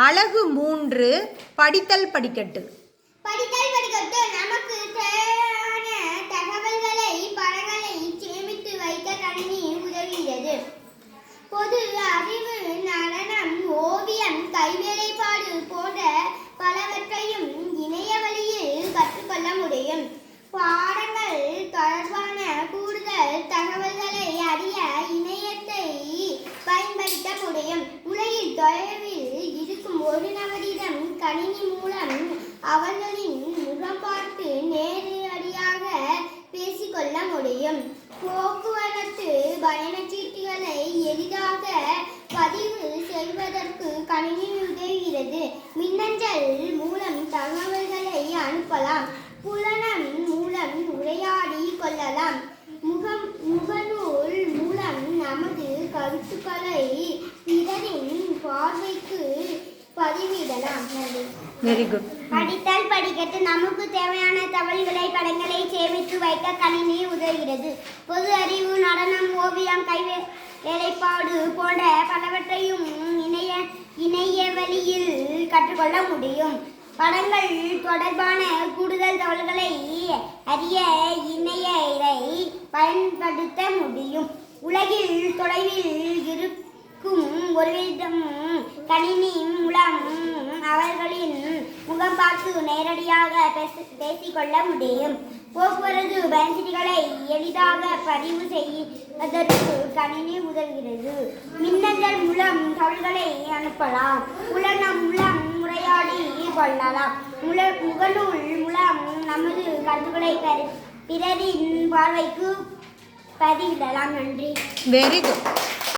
அலகு 3 படித்தல் படிக்கட்டு. படித்தல் படிக்கட்டு நமக்கு தேவையான தகவல்களை படங்களை சேமித்து வைக்க கணினி உதவுகிறது. பொது அறிவு, நடனம், ஓவியம், கைவேலைப்பாடு போன்ற பலவற்றையும் இணைய வழியில் கற்றுக்கொள்ள முடியும். பாடங்கள் தொடர்பான கூடுதல் தகவல்களை அறிய இணையத்தை பயன்படுத்த முடியும். உலகில் தொலைவில் இருக்கும் ஒரு நபரிடம் கணினி மூலம் அவர்களின் முகம் பார்த்து நேரடியாக பேசிக்கொள்ள முடியும். போக்குவரத்து பயணச்சீட்டுகளை எளிதாக பதிவு செய்வதற்கு கணினி உதவுகிறது. மின்னஞ்சல் மூலம் தகவல்களை அனுப்பலாம். புலனம் மூலம் உரையாடி கொள்ளலாம். முகநூல் மூலம் நமது கருத்துக்களை பிறரின் பார்வைக்கு பதிவிடலாம். Very good. படித்தல் படிக்கட்டு நமக்கு தேவையான தகவல்களை படங்களை சேமித்து வைக்க கணினி உதவுகிறது. பொது அறிவு, நடனம், ஓவியம், கைவேலைப்பாடு போன்ற பலவற்றையும் இணைய வழியில் கற்றுக்கொள்ள முடியும். படங்கள் தொடர்பான கூடுதல் தகவல்களை அறிய இணையத்தை பயன்படுத்த முடியும். உலகில் தொலைவில் இருக்கும் ஒருவரிடம் கணினி மூலம் அவர்களின் முகம் பார்த்து நேரடியாக பேசிக்கொள்ள முடியும். போக்குவரத்து பயணச்சீட்டுகளை எளிதாக பதிவு செய்வதற்கு கணினி உதவுகிறது. மின்னஞ்சல் மூலம் தகவல்களை அனுப்பலாம். புலனம் மூலம் உரையாடி கொள்ளலாம். முகநூல் மூலம் நமது கருத்துக்களை பிறரின் பார்வைக்கு பதிவிடலாம். நன்றி. Very good.